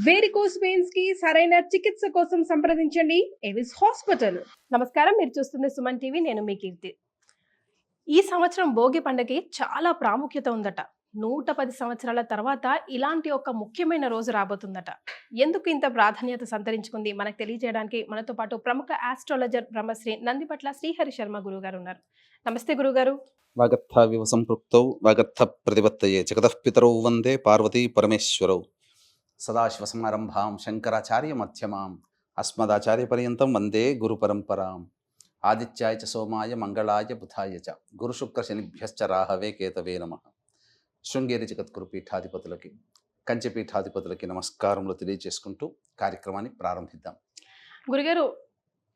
Varicose veins కి సరైన చికిత్స కోసం సంప్రదించండి ఎవిస్ హాస్పిటల్. నమస్కారం, మీరు చూస్తుంది సుమన్ టీవీ. నేను మీ కీర్తి. ఈ సంవత్సరం భోగి పండుగకి చాలా ప్రాముఖ్యత ఉందట. 110 సంవత్సరాల తర్వాత ఇలాంటి ఒక ముఖ్యమైన రోజు రాబోతుందట. ఎందుకు ఇంత ప్రాధాన్యత సంతరించుకుంది మనకు తెలియజేయడానికి మనతో పాటు ప్రముఖ ఆస్ట్రాలజర్ బ్రహ్మశ్రీ నందిపట్ల శ్రీహరి శర్మ గురుగారు ఉన్నారు. నమస్తే గురుగారు. వాగర్థావివ సంపృక్తౌ వాగర్థ ప్రతిపత్తయే జగతః పితరౌ వందే పార్వతీ పరమేశ్వరౌ సదాశివసమారంభాం శంకరాచార్య మధ్యమాం అస్మదాచార్య పర్యంతం వందే గురు పరంపరాం. ఆదిత్యాయ చ సోమాయ మంగళాయ బుధాయ చ గురు శుక్ర శనిభ్యశ్చ రాహవే కేతవే నమః. శృంగేరి జగద్గురు పీఠాధిపతులకి, కంచి పీఠాధిపతులకి నమస్కారములు తెలియజేసుకుంటూ కార్యక్రమాన్ని ప్రారంభిద్దాం. గురుగారు,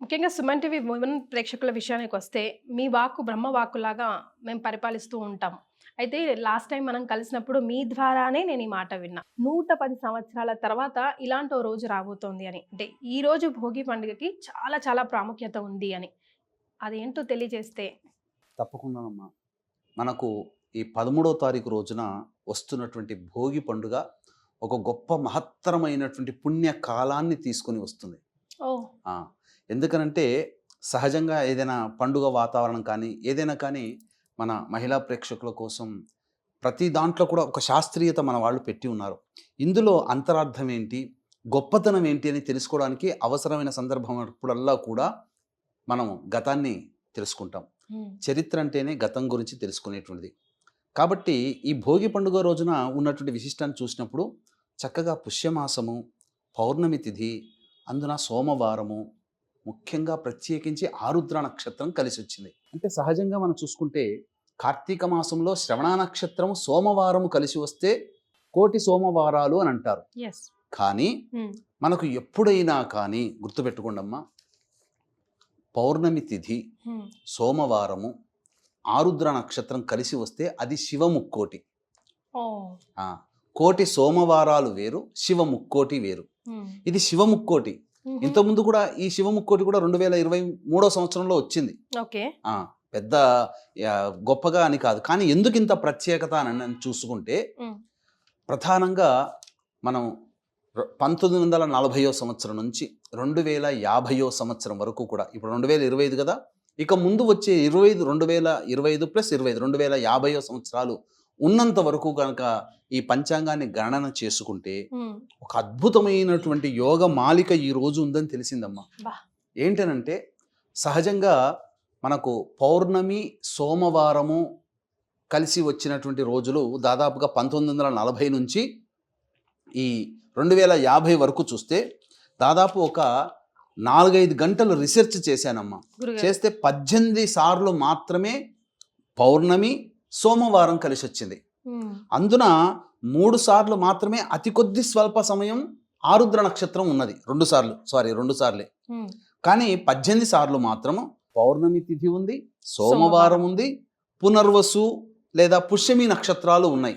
ముఖ్యంగా సుమన్ టీవీ ఉమెన్ ప్రేక్షకుల విషయానికి వస్తే మీ వాక్కు బ్రహ్మ వాక్కులాగా మేము పరిపాలిస్తూ ఉంటాం. అయితే లాస్ట్ టైం మనం కలిసినప్పుడు మీ ద్వారానే నేను ఈ మాట విన్నా, 110 సంవత్సరాల తర్వాత ఇలాంటి ఓ రోజు రాబోతోంది అని. అంటే ఈ రోజు భోగి పండుగకి చాలా చాలా ప్రాముఖ్యత ఉంది అని. అదేంటో తెలియజేస్తే. తప్పకుండానమ్మా. మనకు ఈ 13వ తారీఖు రోజున వస్తున్నటువంటి భోగి పండుగ ఒక గొప్ప మహత్తరమైనటువంటి పుణ్య కాలాన్ని తీసుకొని వస్తుంది. ఓ ఎందుకనంటే సహజంగా ఏదైనా పండుగ వాతావరణం కానీ ఏదైనా కానీ మన మహిళా ప్రేక్షకుల కోసం ప్రతి దాంట్లో కూడా ఒక శాస్త్రీయత మన వాళ్ళు పెట్టి ఉన్నారు. ఇందులో అంతరార్థం ఏంటి, గొప్పతనం ఏంటి అని తెలుసుకోవడానికి అవసరమైన సందర్భం అప్పుడల్లా కూడా మనం గతాన్ని తెలుసుకుంటాం. చరిత్ర అంటేనే గతం గురించి తెలుసుకునేటువంటిది. కాబట్టి ఈ భోగి పండుగ రోజున ఉన్నటువంటి విశిష్టాన్ని చూసినప్పుడు చక్కగా పుష్యమాసము, పౌర్ణమి తిథి, అందున సోమవారము, ముఖ్యంగా ప్రత్యేకించి ఆరుద్ర నక్షత్రం కలిసి వచ్చింది. అంటే సహజంగా మనం చూసుకుంటే కార్తీక మాసంలో శ్రవణ నక్షత్రం సోమవారము కలిసి వస్తే కోటి సోమవారాలు అని అంటారు. కానీ మనకు ఎప్పుడైనా కానీ గుర్తుపెట్టుకోండమ్మా, పౌర్ణమి తిథి, సోమవారము, ఆరుద్ర నక్షత్రం కలిసి వస్తే అది శివముక్కోటి. కోటి సోమవారాలు వేరు, శివముక్కోటి వేరు. ఇది శివముక్కోటి. ఇంతకుముందు కూడా ఈ శివముక్కోటి కూడా 2023 సంవత్సరంలో వచ్చింది. పెద్ద గొప్పగా అని కాదు. కానీ ఎందుకు ఇంత ప్రత్యేకత అని చూసుకుంటే ప్రధానంగా మనం 1940 సంవత్సరం నుంచి 2050 సంవత్సరం వరకు కూడా, ఇప్పుడు 2025 కదా, ఇక ముందు వచ్చే 2025 ప్లస్ 2050 సంవత్సరాలు ఉన్నంత వరకు కనుక ఈ పంచాంగాన్ని గణన చేసుకుంటే ఒక అద్భుతమైనటువంటి యోగ మాలిక ఈ రోజు ఉందని తెలిసిందమ్మా. ఏంటనంటే సహజంగా మనకు పౌర్ణమి, సోమవారము కలిసి వచ్చినటువంటి రోజులు దాదాపుగా 1940 నుంచి ఈ 2050 వరకు చూస్తే దాదాపు ఒక 4-5 గంటలు రీసెర్చ్ చేశానమ్మా. చేస్తే 18 సార్లు మాత్రమే పౌర్ణమి, సోమవారం కలిసి వచ్చింది. అందున 3 సార్లు మాత్రమే అతి కొద్ది స్వల్ప సమయం ఆరుద్ర నక్షత్రం ఉన్నది. 2 సార్లే. కానీ 18 సార్లు మాత్రము పౌర్ణమి తిథి ఉంది, సోమవారం ఉంది, పునర్వసు లేదా పుష్యమి నక్షత్రాలు ఉన్నాయి.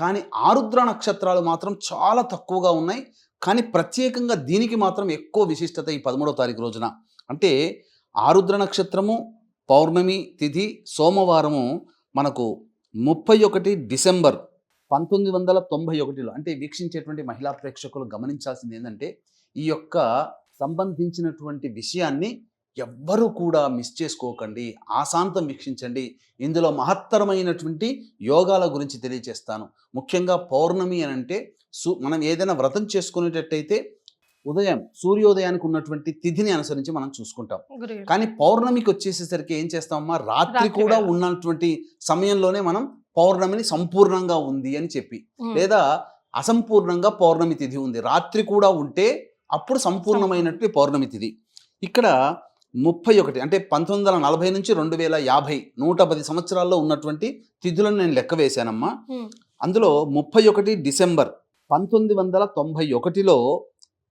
కానీ ఆరుద్ర నక్షత్రాలు మాత్రం చాలా తక్కువగా ఉన్నాయి. కానీ ప్రత్యేకంగా దీనికి మాత్రం ఎక్కువ విశిష్టత ఈ 13వ తారీఖు రోజున. అంటే ఆరుద్ర నక్షత్రము, పౌర్ణమి తిథి, సోమవారము మనకు 31 డిసెంబర్ 1991లో, అంటే వీక్షించేటువంటి మహిళా ప్రేక్షకులు గమనించాల్సింది ఏంటంటే ఈ యొక్క సంబంధించినటువంటి విషయాన్ని ఎవ్వరూ కూడా మిస్ చేసుకోకండి, ఆశాంతం వీక్షించండి. ఇందులో మహత్తరమైనటువంటి యోగాల గురించి తెలియజేస్తాను. ముఖ్యంగా పౌర్ణమి అని అంటే మనం ఏదైనా వ్రతం చేసుకునేటట్టయితే ఉదయం సూర్యోదయానికి ఉన్నటువంటి తిథిని అనుసరించి మనం చూసుకుంటాం. కానీ పౌర్ణమికి వచ్చేసేసరికి ఏం చేస్తామమ్మా, రాత్రి కూడా ఉన్నటువంటి సమయంలోనే మనం పౌర్ణమిని సంపూర్ణంగా ఉంది అని చెప్పి, లేదా అసంపూర్ణంగా పౌర్ణమి తిథి ఉంది, రాత్రి కూడా ఉంటే అప్పుడు సంపూర్ణమైనట్టు పౌర్ణమి తిథి. ఇక్కడ 31 అంటే 1940 నుంచి 2050 110 సంవత్సరాల్లో ఉన్నటువంటి తిథులను నేను లెక్క వేశానమ్మా. అందులో 31 డిసెంబర్ 1991లో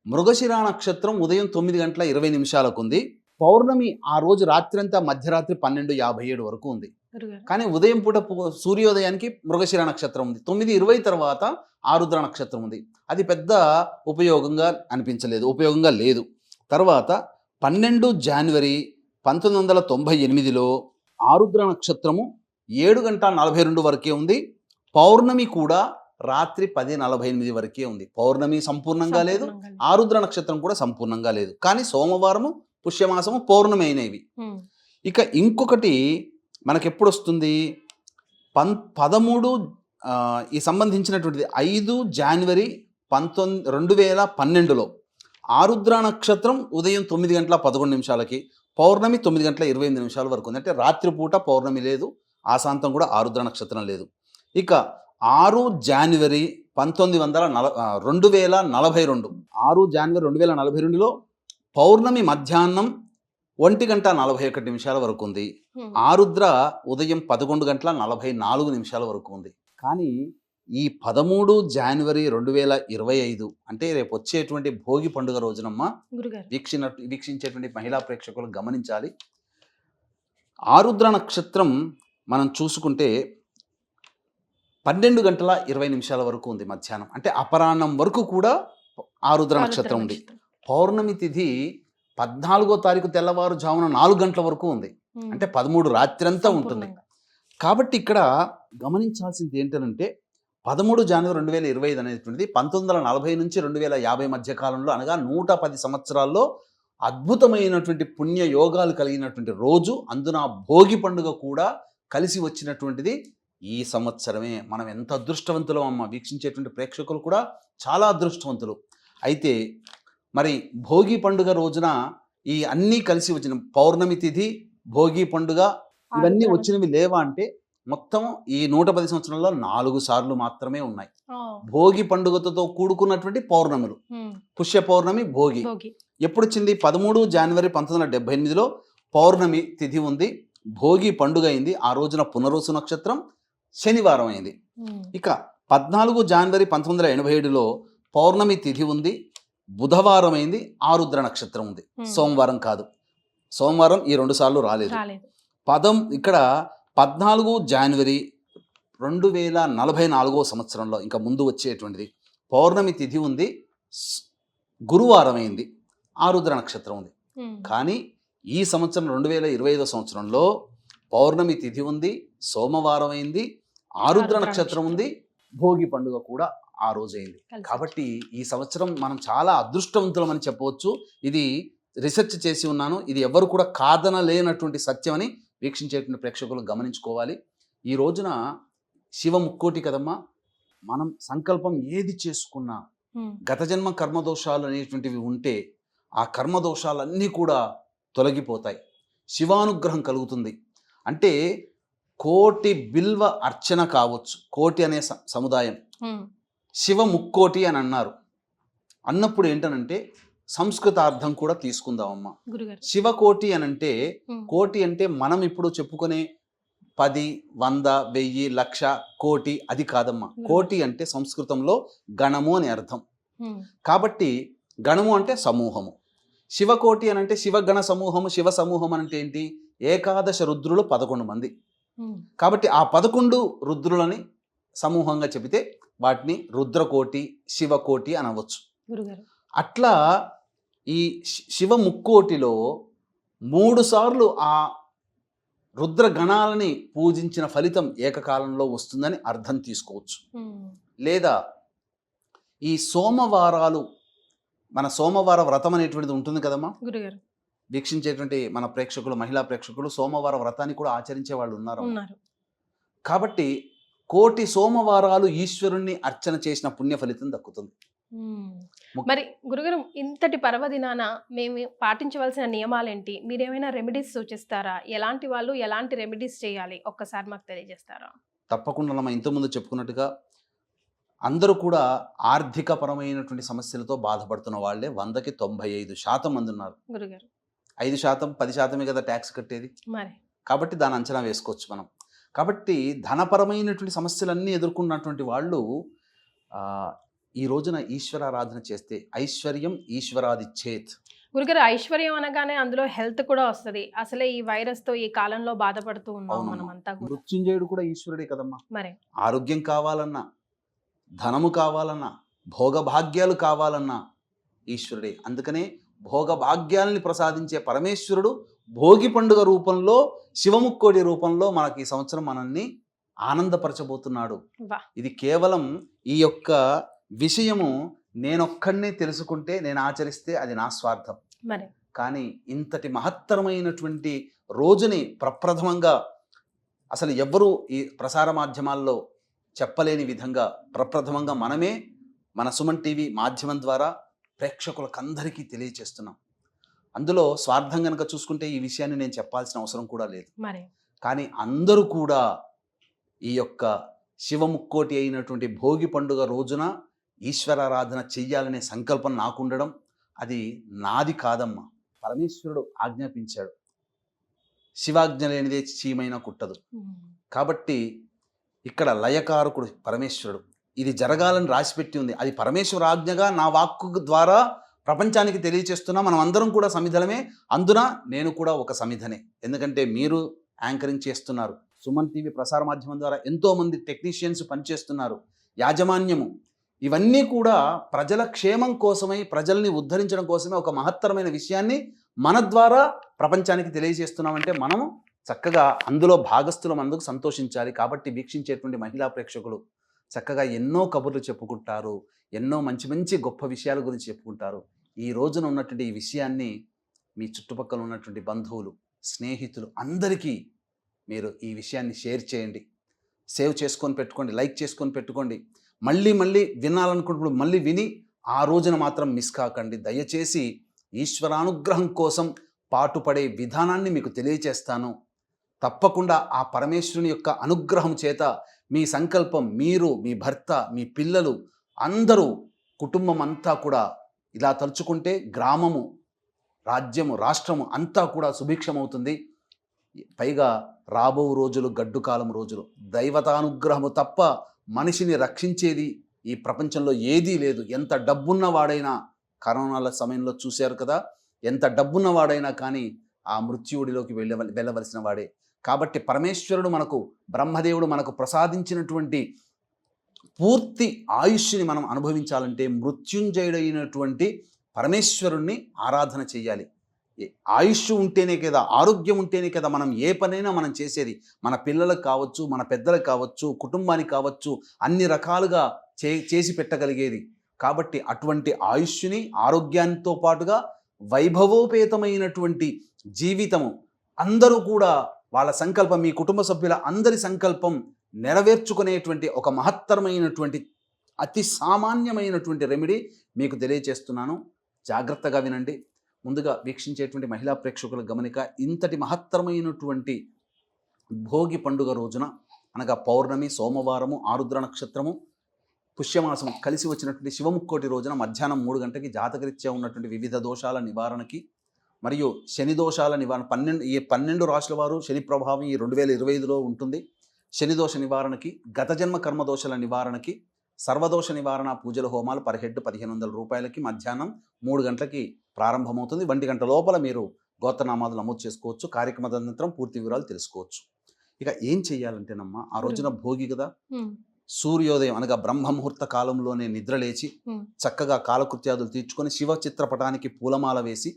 మృగశిర నక్షత్రం ఉదయం 9:20 ఉంది. పౌర్ణమి ఆ రోజు రాత్రి అంతా మధ్యరాత్రి 12:57 వరకు ఉంది. కానీ ఉదయం పూట సూర్యోదయానికి మృగశిర నక్షత్రం ఉంది. 9:20 తర్వాత ఆరుద్ర నక్షత్రం ఉంది. అది పెద్ద ఉపయోగంగా లేదు. తర్వాత 12 జనవరి 1998లో ఆరుద్ర నక్షత్రము 7:42 వరకే ఉంది. పౌర్ణమి కూడా రాత్రి 10:48 వరకే ఉంది. పౌర్ణమి సంపూర్ణంగా లేదు, సంపూర్ణంగా లేదు. ఆరుద్ర నక్షత్రం కూడా సంపూర్ణంగా లేదు. కానీ సోమవారము పుష్యమాసము పౌర్ణమి అయినవి. ఉమ్, ఇక ఇంకొకటి మనకెప్పుడు వస్తుంది 13 ఈ సంబంధించినటువంటిది 5 జనవరి 2012లో ఆరుద్ర నక్షత్రం ఉదయం 9:11 పౌర్ణమి 9:28 వరకు ఉంది. అంటే రాత్రిపూట పౌర్ణమి లేదు, ఆశాంతం కూడా ఆరుద్ర నక్షత్రం లేదు. ఇక 6 జనవరి 2042 6 జనవరి 2042లో పౌర్ణమి మధ్యాహ్నం 1:41 వరకు ఉంది. ఉమ్, ఆరుద్ర ఉదయం 11:44 వరకు ఉంది. కానీ ఈ 13 జనవరి 2025 అంటే రేపు వచ్చేటువంటి భోగి పండుగ రోజునమ్మ గురుగారు. వీక్షించేటువంటి మహిళా ప్రేక్షకులు గమనించాలి. ఆరుద్ర నక్షత్రం మనం చూసుకుంటే 12:20 వరకు ఉంది మధ్యాహ్నం. అంటే అపరాహ్నం వరకు కూడా ఆరుద్ర నక్షత్రం ఉంది. పౌర్ణమి తిథి 14వ తారీఖు తెల్లవారుజామున 4 గంటల వరకు ఉంది. ఉమ్, అంటే 13 రాత్రంతా ఉంటుంది. సంపూర్ణంగా. కాబట్టి ఇక్కడ గమనించాల్సింది ఏంటంటే 13 జనవరి 2025 అనేటువంటిది 1940 నుంచి 2050 మధ్య కాలంలో, అనగా 110 సంవత్సరాల్లో అద్భుతమైనటువంటి పుణ్య యోగాలు కలిగినటువంటి రోజు. అందున భోగి పండుగ కూడా కలిసి వచ్చినటువంటిది ఈ సంవత్సరమే. మనం ఎంత అదృష్టవంతులం అమ్మ, వీక్షించేటువంటి ప్రేక్షకులు కూడా చాలా అదృష్టవంతులు. అయితే మరి భోగి పండుగ రోజున ఈ అన్నీ కలిసి వచ్చిన పౌర్ణమి తిథి, భోగి పండుగ ఇవన్నీ ఆరుద్ర వచ్చినవి లేవా అంటే మొత్తం ఈ 110 సంవత్సరాల్లో 4 సార్లు మాత్రమే ఉన్నాయి. ఆ, భోగి పండుగతో కూడుకున్నటువంటి పౌర్ణములు, ఉమ్, పుష్య పౌర్ణమి, భోగి భోగి. ఎప్పుడు వచ్చింది? 13 జనవరి 1978లో పౌర్ణమి తిథి ఉంది, భోగి పండుగ అయింది. ఆ రోజున పునరోసు నక్షత్రం శనివారం అయింది. ఉమ్, ఇక 14 జనవరి 1987లో పౌర్ణమి తిథి ఉంది, బుధవారం అయింది, ఆరుద్ర నక్షత్రం ఉంది. సోమవారం కాదు, సోమవారం ఈ 2 సార్లు రాలేదు. రాలేదు. ఇక్కడ 14 జనవరి 2044 సంవత్సరంలో ఇంకా ముందు వచ్చేటువంటిది పౌర్ణమి తిథి ఉంది, గురువారం అయింది, ఆరుద్ర నక్షత్రం ఉంది. ఉమ్, కానీ ఈ సంవత్సరం 2025 సంవత్సరంలో పౌర్ణమి తిథి ఉంది, సోమవారం అయింది, ఆరుద్ర నక్షత్రం ఉంది, భోగి పండుగ కూడా ఆ రోజు అయింది. కలిసి కాబట్టి ఈ సంవత్సరం మనం చాలా అదృష్టవంతులమని చెప్పవచ్చు. ఇది రిసెర్చ్ చేసి ఉన్నాను, ఇది ఎవరు కూడా కాదనలేనటువంటి సత్యం అని వీక్షించేటువంటి ప్రేక్షకులు గమనించుకోవాలి. ఈ రోజున శివ ముక్కోటి కదమ్మా, మనం సంకల్పం ఏది చేసుకున్నా ఉమ్, గత జన్మ కర్మదోషాలు అనేటువంటివి ఉంటే ఆ కర్మదోషాలన్నీ కూడా తొలగిపోతాయి, శివానుగ్రహం కలుగుతుంది. అంటే కోటి బిల్వ అర్చన కావచ్చు, కోటి అనే సముదాయం, ఉమ్, శివ ముక్కోటి అని అన్నారు. అన్నప్పుడు ఏంటనంటే సంస్కృతార్థం కూడా తీసుకుందామమ్మా. గురుగారు. శివకోటి అని అంటే, ఉమ్, కోటి అంటే మనం ఇప్పుడు చెప్పుకునే 10, 100, 1000, 1,00,000, కోటి అది కాదమ్మా. కోటి అంటే సంస్కృతంలో గణము అని అర్థం. ఉమ్, కాబట్టి గణము అంటే సమూహము. శివకోటి అని అంటే శివగణ సమూహము, శివ సమూహం అంటే ఏంటి? ఏకాదశ రుద్రులు 11 మంది. ఉమ్, కాబట్టి ఆ 11 రుద్రులని సమూహంగా చెబితే వాటిని రుద్రకోటి, శివకోటి అనవచ్చు. గురుగారు. అట్లా ఈ శివ ముక్కోటిలో 3 సార్లు ఆ రుద్ర గణాలని పూజించిన ఫలితం ఏకకాలంలో వస్తుందని అర్థం తీసుకోవచ్చు. ఉమ్, లేదా ఈ సోమవారాలు, మన సోమవార వ్రతం అనేటువంటిది ఉంటుంది కదమ్మా. గురుగారు. వీక్షించేటువంటి మన ప్రేక్షకులు, మహిళా ప్రేక్షకులు సోమవార వ్రతాన్ని కూడా ఆచరించే వాళ్ళు ఉన్నారు. ఉన్నారు. కాబట్టి కోటి సోమవారాలు ఈశ్వరుణ్ణి అర్చన చేసిన పుణ్య ఫలితం దక్కుతుంది. ఉమ్, మరి గురుగారు, ఇంతటి పర్వదినాన మేము పాటించవలసిన నియమాలేంటి? మీరేమైనా రెమెడీస్ సూచిస్తారా? ఎలాంటి వాళ్ళు ఎలాంటి రెమెడీస్ చేయాలి ఒక్కసారి మాకు తెలియజేస్తారా? తప్పకుండా మనం ఇంతకుముందు చెప్పుకున్నట్టుగా అందరూ కూడా ఆర్థిక పరమైనటువంటి సమస్యలతో బాధపడుతున్న వాళ్ళే 100కి 95% మంది ఉన్నారు. గురుగారు. 5%, 10% కదా ట్యాక్స్ కట్టేది. మరి కాబట్టి దాని అంచనా వేసుకోవచ్చు మనం. కాబట్టి ధనపరమైనటువంటి సమస్యలన్నీ ఎదుర్కొన్నటువంటి వాళ్ళు ఈ రోజున ఈశ్వరారాధన చేస్తే ఐశ్వర్యం ఈశ్వరాదిచ్చేత్. గురుగారు, ఐశ్వర్యం అనగానే అందులో హెల్త్ కూడా వస్తది. అసలే ఈ వైరస్ తో ఈ కాలంలో బాధపడుతూ ఉన్నాం మనం అంతా కూడా. మృత్యుంజయుడు కూడా ఈశ్వరుడే కదమ్మా. మరి ఆరోగ్యం కావాలన్నా, ధనము కావాలన్నా, భోగభాగ్యాలు కావాలన్నా ఈశ్వరుడే. అందుకనే భోగభాగ్యాలని ప్రసాదించే పరమేశ్వరుడు భోగి పండుగ రూపంలో, శివముక్కోడి రూపంలో మనకి ఈ సంవత్సరం మనల్ని ఆనందపరచబోతున్నాడు. వా ఇది కేవలం ఈ యొక్క విషయము నేనొక్కడినే తెలుసుకుంటే, నేను ఆచరిస్తే అది నా స్వార్థం. మరి కానీ ఇంతటి మహత్తరమైనటువంటి రోజుని ప్రప్రథమంగా అసలు ఎవ్వరూ ఈ ప్రసార మాధ్యమాల్లో చెప్పలేని విధంగా ప్రప్రథమంగా మనమే మన సుమన్ టీవీ మాధ్యమం ద్వారా ప్రేక్షకులకందరికీ తెలియచేస్తున్నాం. అందులో స్వార్థం కనుక చూసుకుంటే ఈ విషయాన్ని నేను చెప్పాల్సిన అవసరం కూడా లేదు. మరి కానీ అందరూ కూడా ఈ యొక్క శివముక్కోటి అయినటువంటి భోగి పండుగ రోజున ఈశ్వరారాధన చెయ్యాలనే సంకల్పం నాకుండడం అది నాది కాదమ్మా. పరమేశ్వరుడు ఆజ్ఞాపించాడు. శివాజ్ఞ లేనిదే చీమైనా కుట్టదు. కాబట్టి ఇక్కడ లయకారకుడు పరమేశ్వరుడు. ఇది జరగాలని రాసిపెట్టి ఉంది. అది పరమేశ్వర ఆజ్ఞగా నా వాక్కు ద్వారా ప్రపంచానికి తెలియచేస్తున్నా. మనం అందరం కూడా సమిధలమే. అందున నేను కూడా ఒక సమిధనే. ఎందుకంటే మీరు యాంకరింగ్ చేస్తున్నారు. సుమన్ టీవీ ప్రసార మాధ్యమం ద్వారా ఎంతోమంది టెక్నీషియన్స్ పనిచేస్తున్నారు. యాజమాన్యము ఇవన్నీ కూడా ప్రజల క్షేమం కోసమై, ప్రజల్ని ఉద్ధరించడం కోసమే ఒక మహత్తరమైన విషయాన్ని మన ద్వారా ప్రపంచానికి తెలియజేస్తున్నామంటే మనము చక్కగా అందులో భాగస్థులం, అందుకు సంతోషించాలి. కాబట్టి వీక్షించేటువంటి మహిళా ప్రేక్షకులు చక్కగా ఎన్నో కబుర్లు చెప్పుకుంటారు, ఎన్నో మంచి మంచి గొప్ప విషయాల గురించి చెప్పుకుంటారు. ఈ రోజున ఉన్నటువంటి ఈ విషయాన్ని మీ చుట్టుపక్కల ఉన్నటువంటి బంధువులు, స్నేహితులు అందరికీ మీరు ఈ విషయాన్ని షేర్ చేయండి. సేవ్ చేసుకొని పెట్టుకోండి, లైక్ చేసుకొని పెట్టుకోండి. మళ్ళీ మళ్ళీ వినాలనుకున్నప్పుడు మళ్ళీ విని ఆ రోజున మాత్రం మిస్ కాకండి. దయచేసి ఈశ్వరానుగ్రహం కోసం పాటుపడే విధానాన్ని మీకు తెలియచేస్తాను. తప్పకుండా ఆ పరమేశ్వరుని యొక్క అనుగ్రహం చేత మీ సంకల్పం, మీరు, మీ భర్త, మీ పిల్లలు అందరూ, కుటుంబం అంతా కూడా ఇలా తలుచుకుంటే గ్రామము, రాజ్యము, రాష్ట్రము అంతా కూడా సుభిక్షమవుతుంది. పైగా రాబో రోజులు గడ్డు కాలం రోజులు. దైవతానుగ్రహము తప్ప మనిషిని రక్షించేది ఈ ప్రపంచంలో ఏదీ లేదు. ఎంత డబ్బున్న వాడైనా, కరోనాల సమయంలో చూశారు కదా, ఎంత డబ్బున్న వాడైనా కానీ ఆ మృత్యువుడిలోకి వెళ్ళవలసిన వాడే. కాబట్టి పరమేశ్వరుడు మనకు, బ్రహ్మదేవుడు మనకు ప్రసాదించినటువంటి పూర్తి ఆయుష్ని మనం అనుభవించాలంటే మృత్యుంజయుడైనటువంటి పరమేశ్వరుణ్ణి ఆరాధన చేయాలి. ఆయుష్ ఉంటేనే కదా, ఆరోగ్యం ఉంటేనే కదా మనం ఏ పనైనా మనం చేసేది. మన పిల్లలకు కావచ్చు, మన పెద్దలకు కావచ్చు, కుటుంబానికి కావచ్చు, అన్ని రకాలుగా చేసి పెట్టగలిగేది. కాబట్టి అటువంటి ఆయుష్ని, ఆరోగ్యంతో పాటుగా వైభవోపేతమైనటువంటి జీవితము, అందరూ కూడా వాళ్ళ సంకల్పం, మీ కుటుంబ సభ్యుల అందరి సంకల్పం నెరవేర్చుకునేటువంటి ఒక మహత్తరమైనటువంటి, అతి సామాన్యమైనటువంటి రెమెడీ మీకు తెలియచేస్తున్నాను. జాగ్రత్తగా వినండి. ముందుగా వీక్షించేటువంటి మహిళా ప్రేక్షకుల గమనిక, ఇంతటి మహత్తరమైనటువంటి భోగి పండుగ రోజున, అనగా పౌర్ణమి, సోమవారము, ఆరుద్ర నక్షత్రము, పుష్యమాసం కలిసి వచ్చినటువంటి శివముక్కోటి రోజున మధ్యాహ్నం 3 గంటలకి జాతకరీత్యా ఉన్నటువంటి వివిధ దోషాల నివారణకి మరియు శని దోషాల నివారణ, 12 రాశుల వారు శని ప్రభావం ఈ 2025లో ఉంటుంది. శని దోష నివారణకి, గత జన్మ కర్మదోషాల నివారణకి, సర్వదోష నివారణ పూజల హోమాలు పర్ హెడ్ 1500 రూపాయలకి మధ్యాహ్నం 3 గంటలకి ప్రారంభమవుతుంది. 1 గంట లోపల మీరు గోత్రనామాలు నమోదు చేసుకోవచ్చు. కార్యక్రమ అనంతరం పూర్తి వివరాలు తెలుసుకోవచ్చు. ఇక ఏం చెయ్యాలంటేనమ్మా, ఆ రోజున భోగి కదా, సూర్యోదయం అనగా బ్రహ్మముహూర్త కాలంలోనే నిద్రలేచి చక్కగా కాలకృత్యాదులు తీర్చుకొని శివ చిత్రపటానికి పూలమాల వేసి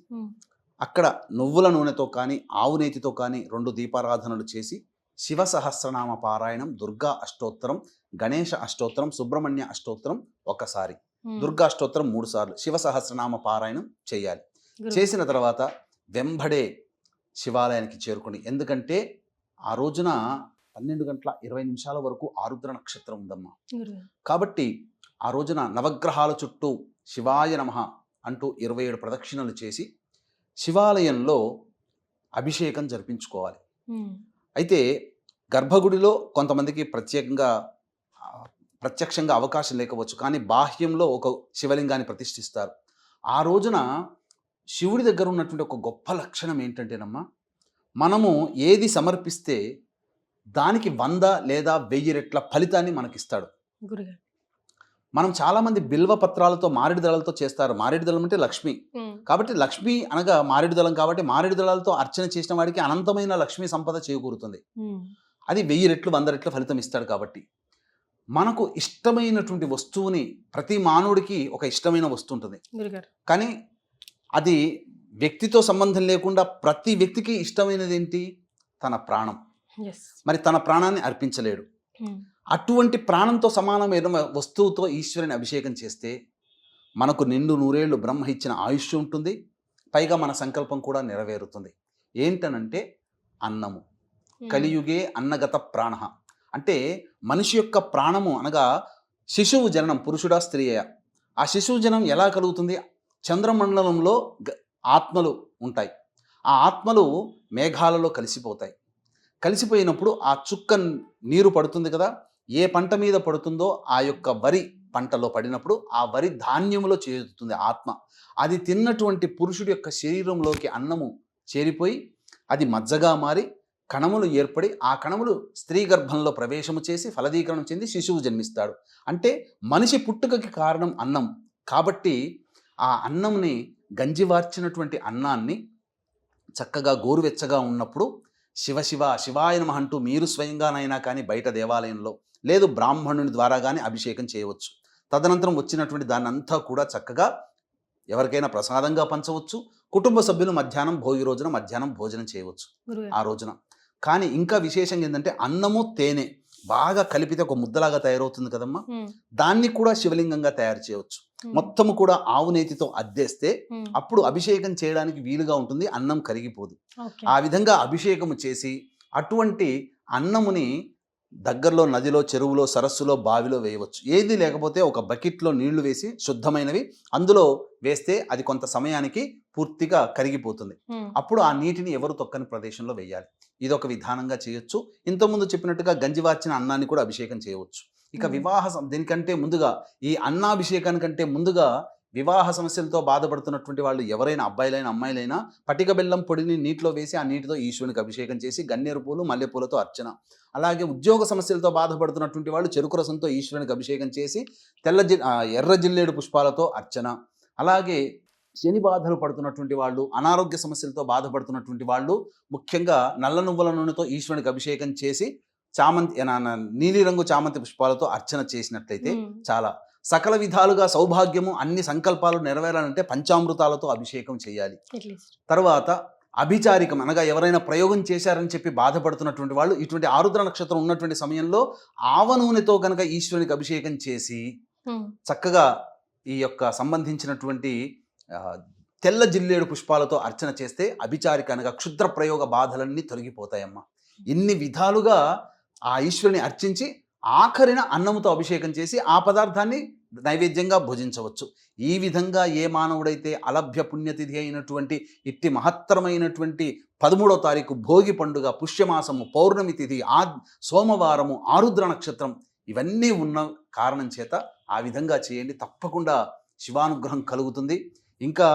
అక్కడ నువ్వుల నూనెతో కానీ ఆవు నేతితో కానీ 2 దీపారాధనలు చేసి శివ సహస్రనామ పారాయణం, దుర్గా అష్టోత్తరం, గణేష అష్టోత్తరం, సుబ్రహ్మణ్య అష్టోత్తరం ఒకసారి, దుర్గా అష్టోత్తరం 3 సార్లు, శివ సహస్రనామ పారాయణం చేయాలి. చేసిన తర్వాత వెంబడే శివాలయానికి చేరుకోండి. ఎందుకంటే ఆ రోజున 12:20 వరకు ఆరుద్ర నక్షత్రం ఉందమ్మా. కాబట్టి ఆ రోజున నవగ్రహాల చుట్టూ శివాయ నమః అంటూ 27 ప్రదక్షిణలు చేసి శివాలయంలో అభిషేకం జరిపించుకోవాలి. అయితే గర్భగుడిలో కొంతమందికి ప్రత్యక్షంగా అవకాశం లేకపోవచ్చు, కానీ బాహ్యంలో ఒక శివలింగాన్ని ప్రతిష్ఠిస్తారు. ఆ రోజున శివుడి దగ్గర ఉన్నటువంటి ఒక గొప్ప లక్షణం ఏంటంటేనమ్మా, మనము ఏది సమర్పిస్తే దానికి 100 లేదా 1000 రెట్ల ఫలితాన్ని మనకిస్తాడు. మనం చాలామంది బిల్వ పత్రాలతో, మారేడు దళాలతో చేస్తారు. మారేడు దళం అంటే లక్ష్మి. కాబట్టి లక్ష్మి అనగా మారేడు దళం, కాబట్టి మారేడు దళాలతో అర్చన చేసిన వాడికి అనంతమైన లక్ష్మీ సంపద చేకూరుతుంది. అది 1000 రెట్లు 100 రెట్ల ఫలితం ఇస్తాడు. కాబట్టి మనకు ఇష్టమైనటువంటి వస్తువుని, ప్రతి మానవుడికి ఒక ఇష్టమైన వస్తువు ఉంటుంది, కానీ అది వ్యక్తితో సంబంధం లేకుండా ప్రతి వ్యక్తికి ఇష్టమైనది ఏంటి? తన ప్రాణం. మరి తన ప్రాణాన్ని అర్పించలేడు. అటువంటి ప్రాణంతో సమానమైన వస్తువుతో ఈశ్వరుని అభిషేకం చేస్తే మనకు నిండు నూరేళ్లు బ్రహ్మ ఇచ్చిన ఆయుష్ ఉంటుంది, పైగా మన సంకల్పం కూడా నెరవేరుతుంది. ఏంటనంటే అన్నము. కలియుగే అన్నగత ప్రాణ. అంటే మనిషి యొక్క ప్రాణము అనగా శిశువు జననం, పురుషుడా స్త్రీయ. ఆ శిశువు జనం ఎలా కలుగుతుంది? చంద్రమండలంలో ఆత్మలు ఉంటాయి. ఆ ఆత్మలు మేఘాలలో కలిసిపోతాయి. కలిసిపోయినప్పుడు ఆ చుక్క నీరు పడుతుంది కదా, ఏ పంట మీద పడుతుందో ఆ యొక్క వరి పంటలో పడినప్పుడు ఆ వరి ధాన్యములో చేరుతుంది ఆత్మ. అది తిన్నటువంటి పురుషుడి యొక్క శరీరంలోకి అన్నము చేరిపోయి అది మజ్జగా మారి కణములు ఏర్పడి ఆ కణములు స్త్రీ గర్భంలో ప్రవేశము చేసి ఫలదీకరణం చెంది శిశువు జన్మిస్తాడు. అంటే మనిషి పుట్టుకకి కారణం అన్నం. కాబట్టి ఆ అన్నంని గంజివార్చినటువంటి అన్నాన్ని చక్కగా గోరువెచ్చగా ఉన్నప్పుడు శివ శివ శివాయ నమః అంటూ మీరు స్వయంగానైనా కానీ బయట దేవాలయంలో లేదు బ్రాహ్మణుని ద్వారా కానీ అభిషేకం చేయవచ్చు. తదనంతరం వచ్చినటువంటి దాన్ని అంతా కూడా చక్కగా ఎవరికైనా ప్రసాదంగా పంచవచ్చు. కుటుంబ సభ్యులు మధ్యాహ్నం భోగి రోజున మధ్యాహ్నం భోజనం చేయవచ్చు ఆ రోజున. కానీ ఇంకా విశేషంగా ఏంటంటే అన్నము తేనె బాగా కలిపితే ఒక ముద్దలాగా తయారవుతుంది కదమ్మా, దాన్ని కూడా శివలింగంగా తయారు చేయవచ్చు. మొత్తము కూడా ఆవు నేతితో అద్దేస్తే అప్పుడు అభిషేకం చేయడానికి వీలుగా ఉంటుంది, అన్నం కరిగిపోదు. ఆ విధంగా అభిషేకము చేసి అటువంటి అన్నముని దగ్గరలో నదిలో, చెరువులో, సరస్సులో, బావిలో వేయవచ్చు. ఏది లేకపోతే ఒక బకెట్లో నీళ్లు వేసి శుద్ధమైనవి అందులో వేస్తే అది కొంత సమయానికి పూర్తిగా కరిగిపోతుంది. అప్పుడు ఆ నీటిని ఎవరు తొక్కని ప్రదేశంలో వేయాలి. ఇది ఒక విధానంగా చేయొచ్చు. ఇంతకుముందు చెప్పినట్టుగా గంజివార్చిన అన్నాన్ని కూడా అభిషేకం చేయవచ్చు. ఇక దీనికంటే ముందుగా ఈ అన్నాభిషేకానికంటే ముందుగా వివాహ సమస్యలతో బాధపడుతున్నటువంటి వాళ్ళు ఎవరైనా అబ్బాయిలైనా అమ్మాయిలైనా పటిక బెల్లం పొడిని నీటిలో వేసి ఆ నీటితో ఈశ్వరునికి అభిషేకం చేసి గన్నేరు పూలు మల్లెపూలతో అర్చన. అలాగే ఉద్యోగ సమస్యలతో బాధపడుతున్నటువంటి వాళ్ళు చెరుకు రసంతో ఈశ్వరునికి అభిషేకం చేసి ఎర్ర జిల్లేడు పుష్పాలతో అర్చన. అలాగే శని బాధలు పడుతున్నటువంటి వాళ్ళు, అనారోగ్య సమస్యలతో బాధపడుతున్నటువంటి వాళ్ళు ముఖ్యంగా నల్ల నువ్వుల నూనెతో ఈశ్వరునికి అభిషేకం చేసి నీలిరంగు చామంతి పుష్పాలతో అర్చన చేసినట్లయితే చాలా సకల విధాలుగా సౌభాగ్యము, అన్ని సంకల్పాలు నెరవేరాలంటే పంచామృతాలతో అభిషేకం చేయాలి. తర్వాత అభిచారికం అనగా ఎవరైనా ప్రయోగం చేశారని చెప్పి బాధపడుతున్నటువంటి వాళ్ళు ఇటువంటి ఆరుద్ర నక్షత్రం ఉన్నటువంటి సమయంలో ఆవ నూనెతో కనుక ఈశ్వరునికి అభిషేకం చేసి చక్కగా ఈ యొక్క సంబంధించినటువంటి తెల్ల జిల్లేడు పుష్పాలతో అర్చన చేస్తే అభిచారిక అనగా క్షుద్ర ప్రయోగ బాధలన్నీ తొలగిపోతాయమ్మా. ఇన్ని విధాలుగా ఆ ఈశ్వరుని అర్చించి ఆఖరిన అన్నముతో అభిషేకం చేసి ఆ పదార్థాన్ని నైవేద్యంగా భుజించవచ్చు. ఈ విధంగా ఏ మానవుడైతే అలభ్య పుణ్యతిథి అయినటువంటి ఇట్టి మహత్తరమైనటువంటి 13వ తారీఖు భోగి పండుగ, పుష్యమాసము, పౌర్ణమి తిథి, సోమవారము, ఆరుద్ర నక్షత్రం ఇవన్నీ ఉన్న కారణం చేత ఆ విధంగా చేయండి. తప్పకుండా శివానుగ్రహం కలుగుతుంది. ఇంకా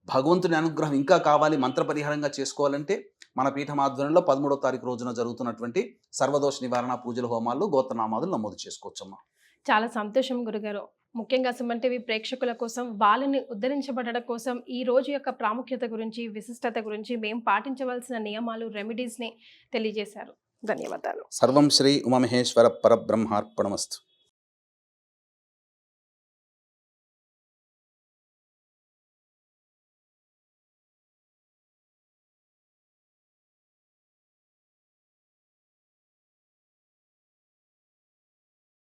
భగవంతుని అనుగ్రహం ఇంకా కావాలి, మంత్ర పరిహారంగా చేసుకోవాలంటే మన పీఠం ఆధ్వర్యంలో 13వ తారీఖు రోజున జరుగుతున్నటువంటి సర్వదోష నివారణ పూజల హోమాలు, గోత్రనామాదులు నమోదు చేసుకోవచ్చమ్మా. చాలా సంతోషం గురుగారు. ముఖ్యంగా సుమన్ టీవీ ప్రేక్షకుల కోసం, వాళ్ళని ఉద్ధరించబడడం కోసం ఈ రోజు యొక్క ప్రాముఖ్యత గురించి, విశిష్టత గురించి, మేము పాటించవలసిన నియమాలు, రెమెడీస్ని తెలియజేశారు. ధన్యవాదాలు. సర్వం శ్రీ ఉమామహేశ్వర పరబ్రహ్మార్పణమస్తు.